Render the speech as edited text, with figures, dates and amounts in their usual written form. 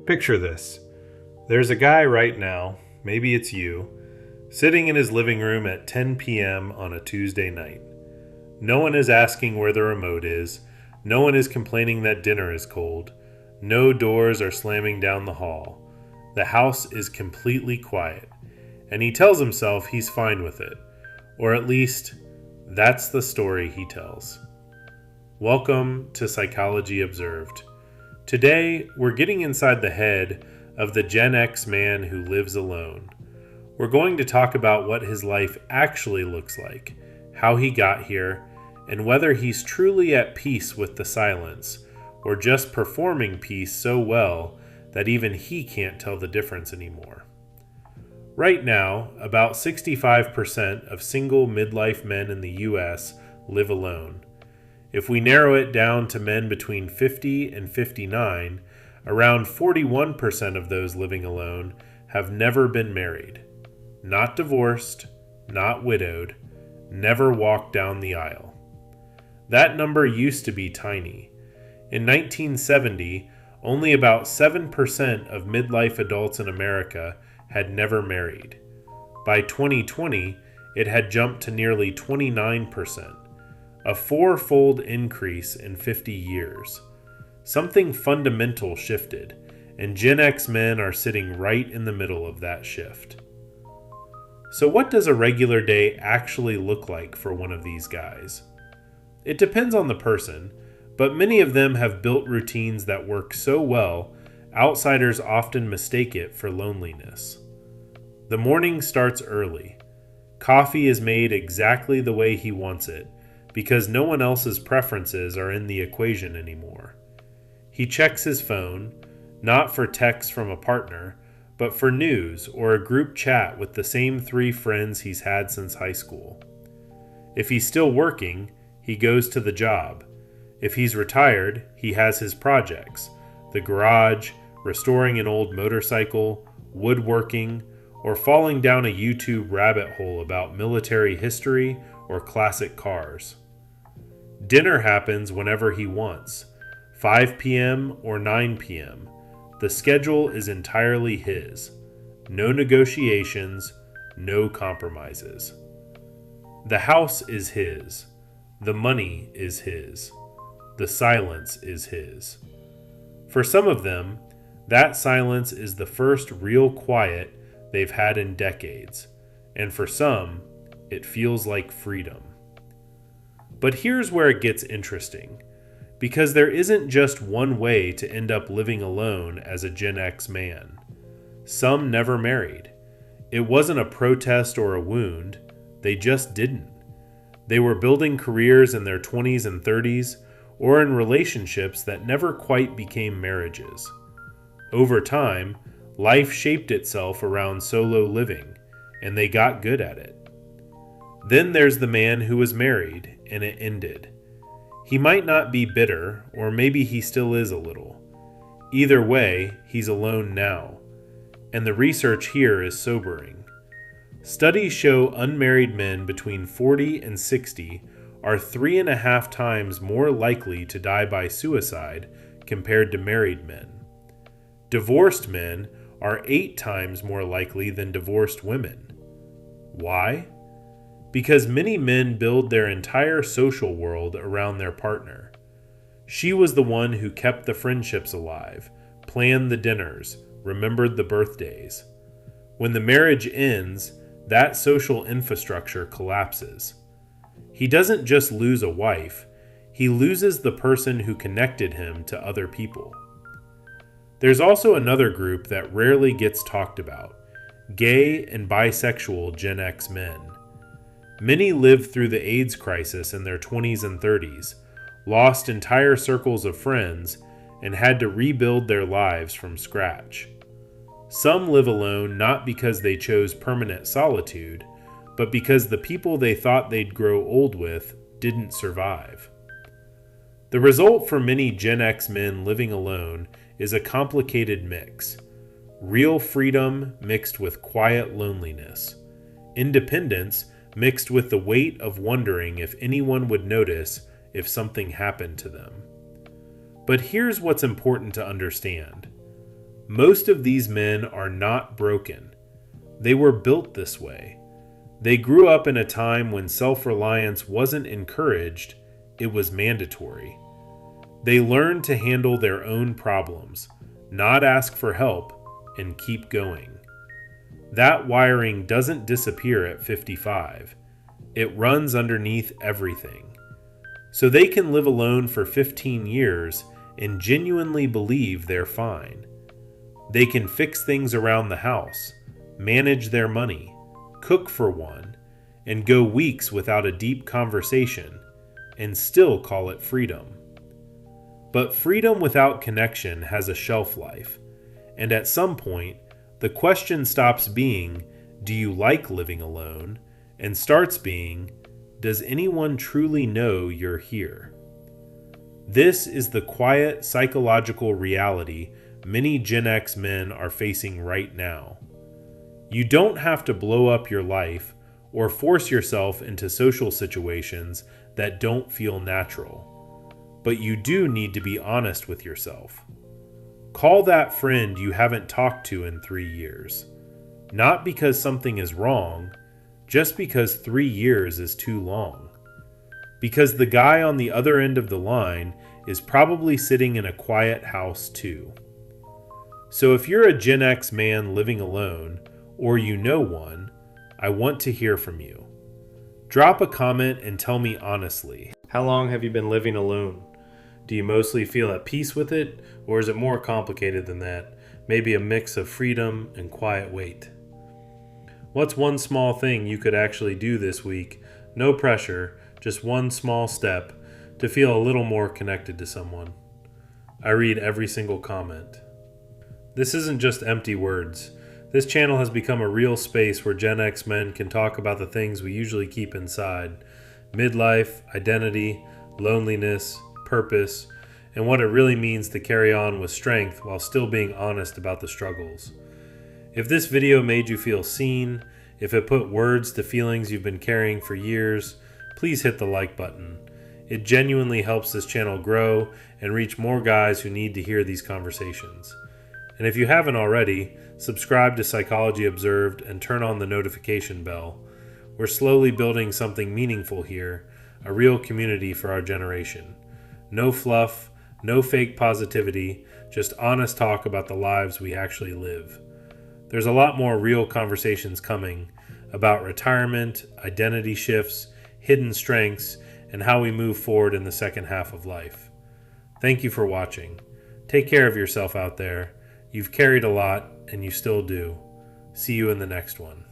Picture this. There's a guy right now, maybe it's you, sitting in his living room at 10 p.m. on a Tuesday night. No one is asking where the remote is. No one is complaining that dinner is cold. No doors are slamming down the hall. The house is completely quiet, and he tells himself he's fine with it, or at least that's the story he tells. Welcome to Psychology Observed. Today, we're getting inside the head of the Gen X man who lives alone. We're going to talk about what his life actually looks like, how he got here, and whether he's truly at peace with the silence, or just performing peace so well that even he can't tell the difference anymore. Right now, about 65% of single midlife men in the US live alone. If we narrow it down to men between 50 and 59, around 41% of those living alone have never been married. Not divorced, not widowed, never walked down the aisle. That number used to be tiny. In 1970, only about 7% of midlife adults in America had never married. By 2020, it had jumped to nearly 29%, a four-fold increase in 50 years. Something fundamental shifted, and Gen X men are sitting right in the middle of that shift. So what does a regular day actually look like for one of these guys? It depends on the person, but many of them have built routines that work so well, outsiders often mistake it for loneliness. The morning starts early. Coffee is made exactly the way he wants it, because no one else's preferences are in the equation anymore. He checks his phone, not for texts from a partner, but for news or a group chat with the same 3 friends he's had since high school. If he's still working, he goes to the job. If he's retired, he has his projects: the garage, restoring an old motorcycle, woodworking, or falling down a YouTube rabbit hole about military history or classic cars. Dinner happens whenever he wants, 5 p.m. or 9 p.m. The schedule is entirely his. No negotiations, no compromises. The house is his. The money is his. The silence is his. For some of them, that silence is the first real quiet they've had in decades, and for some, it feels like freedom. But here's where it gets interesting, because there isn't just one way to end up living alone as a Gen X man. Some never married. It wasn't a protest or a wound, they just didn't. They were building careers in their 20s and 30s, or in relationships that never quite became marriages. Over time, life shaped itself around solo living, and they got good at it. Then there's the man who was married, and it ended. He might not be bitter, or maybe he still is a little. Either way, he's alone now, and the research here is sobering. Studies show unmarried men between 40 and 60 are 3.5 times more likely to die by suicide compared to married men. Divorced men are 8 times more likely than divorced women. Why? Because many men build their entire social world around their partner. She was the one who kept the friendships alive, planned the dinners, remembered the birthdays. When the marriage ends, that social infrastructure collapses. He doesn't just lose a wife, he loses the person who connected him to other people. There's also another group that rarely gets talked about: gay and bisexual Gen X men. Many lived through the AIDS crisis in their 20s and 30s, lost entire circles of friends, and had to rebuild their lives from scratch. Some live alone not because they chose permanent solitude, but because the people they thought they'd grow old with didn't survive. The result for many Gen X men living alone is a complicated mix: real freedom mixed with quiet loneliness, independence mixed with the weight of wondering if anyone would notice if something happened to them. But here's what's important to understand. Most of these men are not broken. They were built this way. They grew up in a time when self-reliance wasn't encouraged, it was mandatory. They learned to handle their own problems, not ask for help, and keep going. That wiring doesn't disappear at 55. It runs underneath everything. So they can live alone for 15 years and genuinely believe they're fine. They can fix things around the house, manage their money, cook for one, and go weeks without a deep conversation, and still call it freedom. But freedom without connection has a shelf life, and at some point, the question stops being, do you like living alone, and starts being, does anyone truly know you're here? This is the quiet psychological reality many Gen X men are facing right now. You don't have to blow up your life or force yourself into social situations that don't feel natural, but you do need to be honest with yourself. Call that friend you haven't talked to in 3 years, not because something is wrong, just because 3 years is too long. Because the guy on the other end of the line is probably sitting in a quiet house too. So if you're a Gen X man living alone, or you know one, I want to hear from you. Drop a comment and tell me honestly. How long have you been living alone? Do you mostly feel at peace with it, or is it more complicated than that? Maybe a mix of freedom and quiet weight. What's one small thing you could actually do this week? No pressure, just one small step to feel a little more connected to someone. I read every single comment. This isn't just empty words. This channel has become a real space where Gen X men can talk about the things we usually keep inside. Midlife, identity, loneliness, purpose, and what it really means to carry on with strength while still being honest about the struggles. If this video made you feel seen, if it put words to feelings you've been carrying for years, please hit the like button. It genuinely helps this channel grow and reach more guys who need to hear these conversations. And if you haven't already, subscribe to Psychology Observed and turn on the notification bell. We're slowly building something meaningful here, a real community for our generation. No fluff, no fake positivity, just honest talk about the lives we actually live. There's a lot more real conversations coming about retirement, identity shifts, hidden strengths, and how we move forward in the second half of life. Thank you for watching. Take care of yourself out there. You've carried a lot, and you still do. See you in the next one.